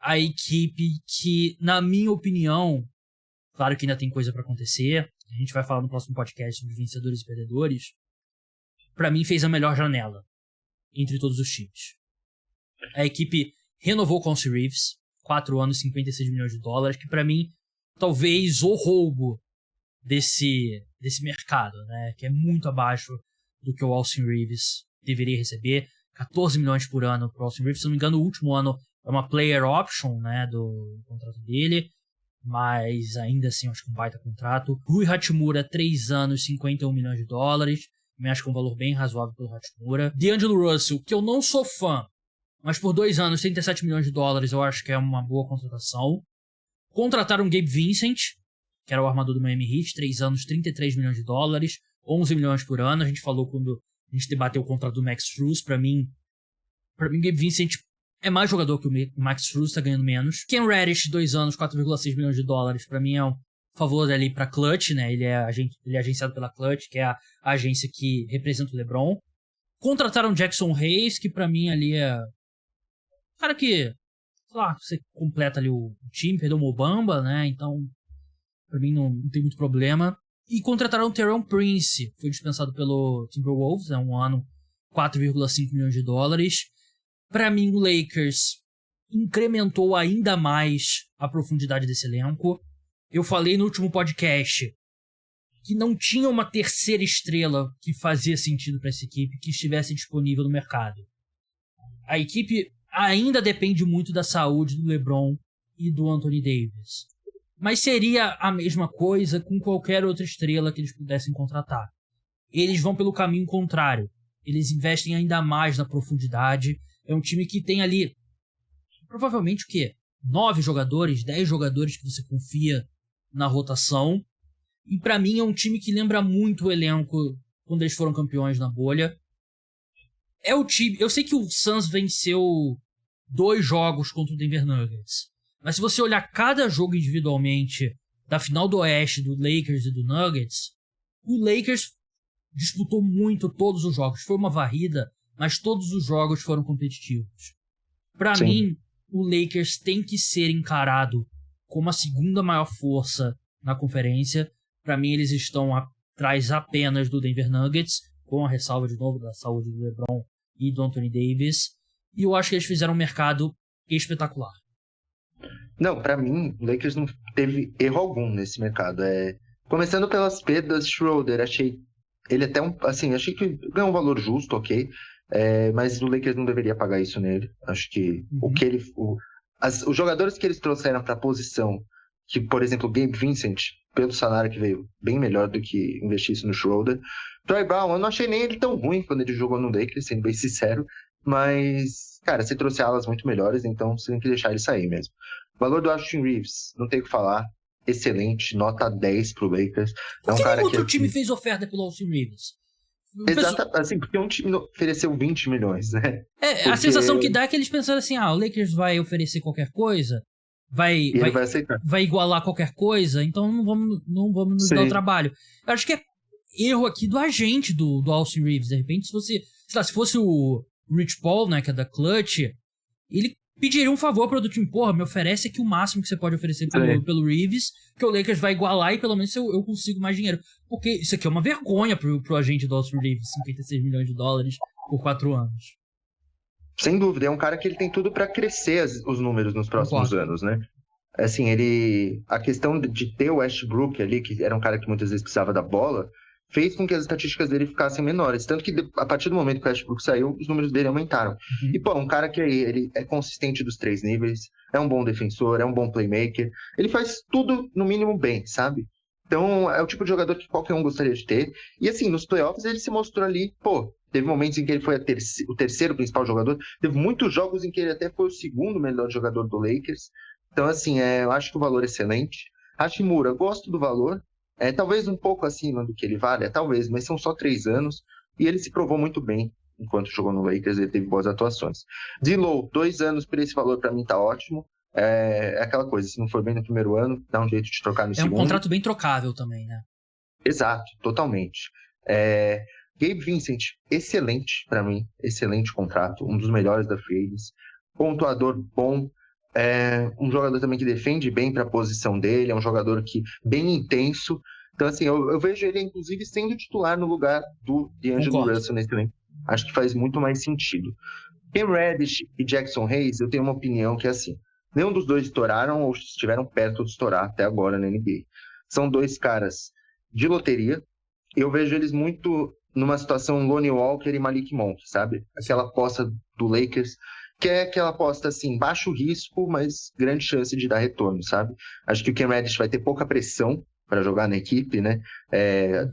a equipe que, na minha opinião, claro que ainda tem coisa pra acontecer, a gente vai falar no próximo podcast sobre vencedores e perdedores, pra mim fez a melhor janela entre todos os times. A equipe renovou com o Austin Reeves, 4 anos, 56 milhões de dólares, que pra mim, talvez o roubo desse mercado, né? Que é muito abaixo do que o Austin Reeves deveria receber. 14 milhões por ano pro Austin Reeves. Se não me engano, o último ano é uma player option, né, do contrato dele. Mas ainda assim, acho que um baita contrato. Rui Hachimura, 3 anos, 51 milhões de dólares. Me acho que é um valor bem razoável pelo Hachimura. D'Angelo Russell, que eu não sou fã, mas por 2 anos, 37 milhões de dólares, eu acho que é uma boa contratação. Contrataram Gabe Vincent, que era o armador do Miami Heat, 3 anos, 33 milhões de dólares, 11 milhões por ano. A gente falou quando a gente debateu o contrato do Max Strus. Pra mim, Gabe Vincent é mais jogador que o Max Strus, tá ganhando menos. Ken Reddish, 2 anos, 4,6 milhões de dólares. Pra mim é um favor ali pra Clutch, né? Ele é agenciado pela Clutch, que é a agência que representa o LeBron. Contrataram Jackson Hayes, que pra mim ali é o cara que, sei lá, você completa ali o time, perdeu o Mobamba, né? Então, pra mim não tem muito problema. E contrataram o Taurean Prince, foi dispensado pelo Timberwolves, né? 1 ano, 4,5 milhões de dólares. Pra mim, o Lakers incrementou ainda mais a profundidade desse elenco. Eu falei no último podcast que não tinha uma terceira estrela que fazia sentido pra essa equipe que estivesse disponível no mercado. A equipe ainda depende muito da saúde do LeBron e do Anthony Davis. Mas seria a mesma coisa com qualquer outra estrela que eles pudessem contratar. Eles vão pelo caminho contrário. Eles investem ainda mais na profundidade. É um time que tem ali, provavelmente o quê? 9 jogadores, 10 jogadores que você confia na rotação. E pra mim é um time que lembra muito o elenco quando eles foram campeões na bolha. É o time... Eu sei que o Suns venceu 2 jogos contra o Denver Nuggets. Mas se você olhar cada jogo individualmente da final do Oeste, do Lakers e do Nuggets, o Lakers disputou muito todos os jogos. Foi uma varrida, mas todos os jogos foram competitivos. Pra mim, o Lakers tem que ser encarado como a segunda maior força na conferência. Pra mim, eles estão atrás apenas do Denver Nuggets, com a ressalva de novo da saúde do LeBron e do Anthony Davis. E eu acho que eles fizeram um mercado espetacular. Não, pra mim, o Lakers não teve erro algum nesse mercado. Começando pelas perdas, Schroeder, achei ele até achei que ganhou um valor justo, ok, mas o Lakers não deveria pagar isso nele. Acho que os jogadores que eles trouxeram pra posição, que, por exemplo, o Gabe Vincent, pelo salário que veio bem melhor do que investir isso no Schroeder. Troy Brown, eu não achei nem ele tão ruim quando ele jogou no Lakers, sendo bem sincero, mas, cara, você trouxe alas muito melhores, então você tem que deixar ele sair mesmo. O valor do Austin Reeves, não tem o que falar, excelente, nota 10 pro Lakers. Por que nenhum outro time fez oferta pelo Austin Reeves? Exato, assim, porque um time ofereceu 20 milhões, né? A sensação que dá é que eles pensaram assim, o Lakers vai oferecer qualquer coisa, vai aceitar. Vai igualar qualquer coisa, então não vamos nos dar o trabalho. Eu acho que é erro aqui do agente do Austin Reeves. De repente, se fosse o Rich Paul, né, que é da Clutch, ele pediria um favor para o time, me oferece aqui o máximo que você pode oferecer pelo Reeves, que o Lakers vai igualar e pelo menos eu consigo mais dinheiro. Porque isso aqui é uma vergonha pro agente do Austin Reeves, 56 milhões de dólares por 4 anos. Sem dúvida, é um cara que ele tem tudo para crescer os números nos próximos anos, né? Assim, a questão de ter o Westbrook ali, que era um cara que muitas vezes precisava da bola, fez com que as estatísticas dele ficassem menores. Tanto que a partir do momento que o Westbrook saiu, os números dele aumentaram. E, um cara que ele é consistente dos 3 níveis, é um bom defensor, é um bom playmaker. Ele faz tudo, no mínimo, bem, sabe? Então, é o tipo de jogador que qualquer um gostaria de ter. E, assim, nos playoffs, ele se mostrou ali, teve momentos em que ele foi o terceiro principal jogador. Teve muitos jogos em que ele até foi o segundo melhor jogador do Lakers. Então, assim, eu acho que o valor é excelente. Hachimura, gosto do valor. Talvez um pouco acima do que ele vale, talvez, mas são só 3 anos. E ele se provou muito bem enquanto jogou no Lakers, ele teve boas atuações. D'Lo, 2 anos por esse valor, pra mim tá ótimo. É aquela coisa, se não for bem no primeiro ano, dá um jeito de trocar no segundo. É um contrato bem trocável também, né? Exato, totalmente. Gabe Vincent, excelente pra mim, excelente contrato, um dos melhores da Free Agents. Pontuador bom. é um jogador também que defende bem para a posição dele, é um jogador que bem intenso. Então, assim, eu vejo ele, inclusive, sendo titular no lugar do D'Angelo Russell nesse elenco. Acho que faz muito mais sentido. Cam Reddish e Jackson Hayes, eu tenho uma opinião que é assim, nenhum dos dois estouraram ou estiveram perto de estourar até agora na NBA. São dois caras de loteria. Eu vejo eles muito numa situação Lonnie Walker e Malik Monk, sabe? Aquela aposta do Lakers, que é aquela aposta assim, baixo risco, mas grande chance de dar retorno, sabe? Acho que o Cam Reddish vai ter pouca pressão para jogar na equipe, né?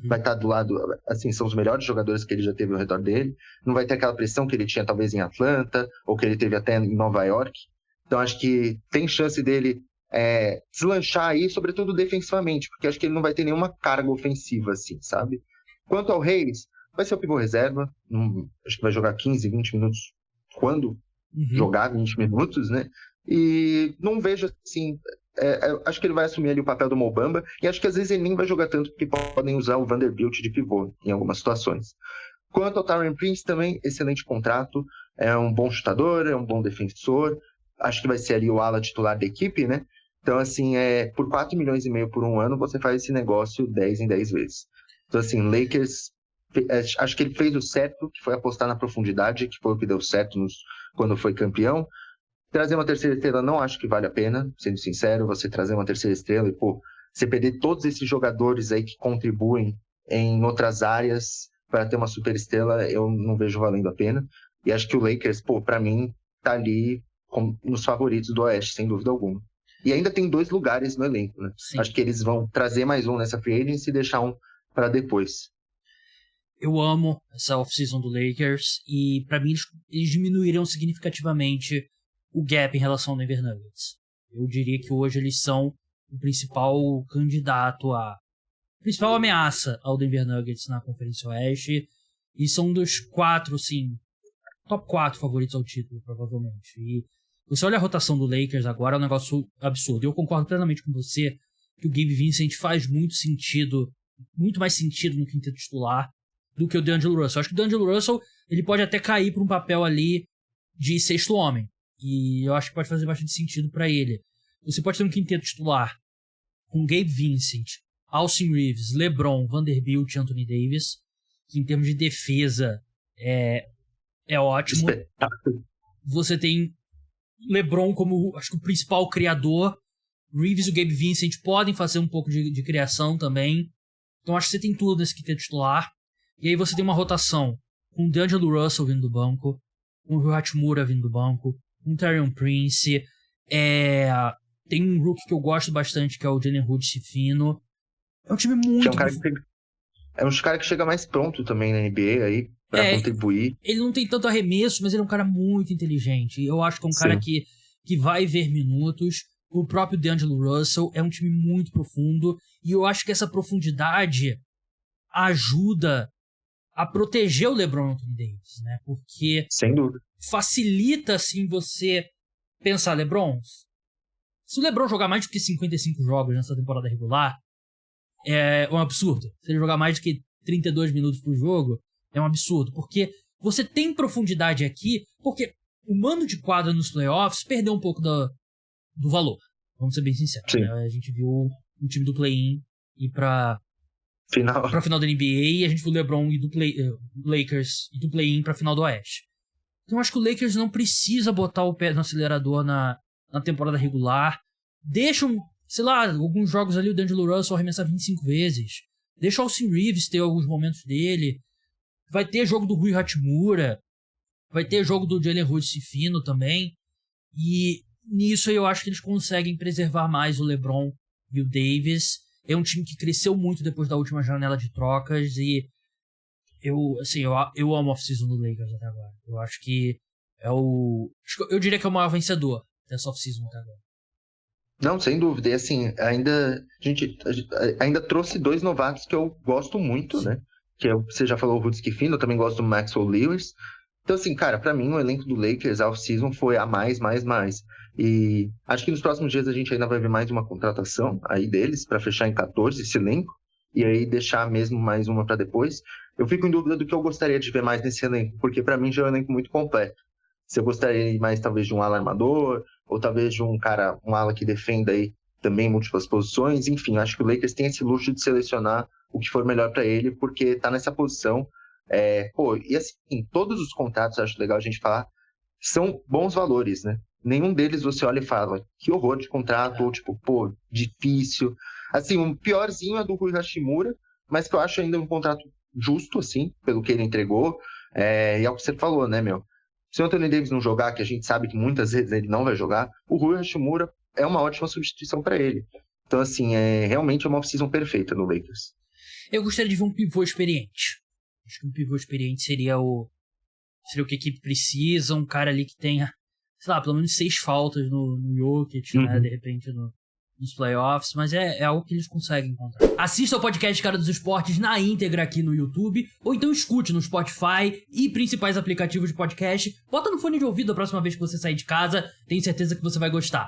Vai estar do lado, assim, são os melhores jogadores que ele já teve ao redor dele. Não vai ter aquela pressão que ele tinha talvez em Atlanta, ou que ele teve até em Nova York. Então acho que tem chance dele deslanchar aí, sobretudo defensivamente, porque acho que ele não vai ter nenhuma carga ofensiva, assim, sabe? Quanto ao Reis, vai ser o pivô reserva, acho que vai jogar 15, 20 minutos quando jogar 20 minutos, né? E não vejo, assim, acho que ele vai assumir ali o papel do Mo Bamba, e acho que às vezes ele nem vai jogar tanto, porque podem usar o Vanderbilt de pivô em algumas situações. Quanto ao Taurean Prince também, excelente contrato, é um bom chutador, é um bom defensor, acho que vai ser ali o ala titular da equipe, né? Então, assim, por 4,5 milhões por um ano, você faz esse negócio 10 em 10 vezes. Então, assim, Lakers, acho que ele fez o certo, que foi apostar na profundidade, que foi o que deu certo quando foi campeão. Trazer uma terceira estrela não acho que vale a pena, sendo sincero, você trazer uma terceira estrela e, você perder todos esses jogadores aí que contribuem em outras áreas para ter uma super estrela, eu não vejo valendo a pena. E acho que o Lakers, para mim, tá ali nos favoritos do Oeste, sem dúvida alguma. E ainda tem 2 lugares no elenco, né? Sim. Acho que eles vão trazer mais um nessa free agency e deixar um para depois. Eu amo essa off-season do Lakers e para mim eles diminuíram significativamente o gap em relação ao Denver Nuggets. Eu diria que hoje eles são o principal candidato principal ameaça ao Denver Nuggets na Conferência Oeste e são dos 4, assim, top 4 favoritos ao título, provavelmente. E você olha a rotação do Lakers agora, é um negócio absurdo. Eu concordo plenamente com você que o Gabe Vincent faz muito mais sentido no quinteto titular do que o D'Angelo Russell. Acho que o D'Angelo Russell ele pode até cair para um papel ali de sexto homem. E eu acho que pode fazer bastante sentido para ele. Você pode ter um quinteto titular com Gabe Vincent, Austin Reeves, LeBron, Vanderbilt e Anthony Davis, que em termos de defesa é ótimo. Você tem LeBron como, acho que o principal criador. Reeves e o Gabe Vincent podem fazer um pouco de criação também. Então acho que você tem tudo nesse quinteto titular. E aí você tem uma rotação com o D'Angelo Russell vindo do banco, com o Rui Hachimura vindo do banco, com o Taurean Prince. Tem um rookie que eu gosto bastante, que é o Jalen Hood-Schifino. É um time muito... É um cara que chega mais pronto também na NBA aí, pra contribuir. Ele não tem tanto arremesso, mas ele é um cara muito inteligente. Eu acho que é um cara que vai ver minutos. O próprio D'Angelo Russell é um time muito profundo. E eu acho que essa profundidade ajuda a proteger o LeBron Anthony Davis, né? Porque sem dúvida facilita, assim, você pensar, LeBron, se o LeBron jogar mais do que 55 jogos nessa temporada regular, é um absurdo. Se ele jogar mais do que 32 minutos por jogo, é um absurdo. Porque você tem profundidade aqui, porque o mando de quadra nos playoffs perdeu um pouco do valor. Vamos ser bem sinceros. Né? A gente viu o time do play-in ir pra final da NBA e a gente viu o LeBron e do Lakers e do play-in pra final do Oeste. Então eu acho que o Lakers não precisa botar o pé no acelerador na temporada regular. Deixa, sei lá, alguns jogos ali o D'Angelo Russell arremessar 25 vezes. Deixa o Austin Reeves ter alguns momentos dele. Vai ter jogo do Rui Hachimura. Vai ter jogo do Jalen Hood-Schifino também. E nisso eu acho que eles conseguem preservar mais o LeBron e o Davis. É um time que cresceu muito depois da última janela de trocas e eu amo a off-season do Lakers até agora. Eu acho que eu diria que é o maior vencedor dessa off-season até agora. Não, sem dúvida. E assim, a gente ainda trouxe 2 novatos que eu gosto muito, né? Que você já falou o Hood-Schifino, eu também gosto do Maxwell Lewis. Então, assim, cara, pra mim o elenco do Lakers, a off-season foi a mais. E acho que nos próximos dias a gente ainda vai ver mais uma contratação aí deles pra fechar em 14 esse elenco. E aí deixar mesmo mais uma pra depois. Eu fico em dúvida do que eu gostaria de ver mais nesse elenco, porque pra mim já é um elenco muito completo. se eu gostaria mais talvez de um ala armador, ou talvez de um ala que defenda aí também múltiplas posições. Enfim, acho que o Lakers tem esse luxo de selecionar o que for melhor para ele, porque tá nessa posição. E assim, todos os contratos, acho legal a gente falar, são bons valores, né? Nenhum deles você olha e fala, que horror de contrato, ou tipo, difícil. Assim, o piorzinho é do Rui Hachimura, mas que eu acho ainda um contrato justo, assim, pelo que ele entregou. E é o que você falou, né, meu? Se o Anthony Davis não jogar, que a gente sabe que muitas vezes ele não vai jogar, o Rui Hachimura é uma ótima substituição para ele. Então, assim, realmente é uma off-season perfeita no Lakers. Eu gostaria de ver um pivô experiente. Acho que um pivô experiente seria o que a equipe precisa, um cara ali que tenha, sei lá, pelo menos 6 faltas no Jokic, né, de repente nos playoffs, mas é algo que eles conseguem encontrar. Assista ao podcast Cara dos Esportes na íntegra aqui no YouTube, ou então escute no Spotify e principais aplicativos de podcast. Bota no fone de ouvido a próxima vez que você sair de casa, tenho certeza que você vai gostar.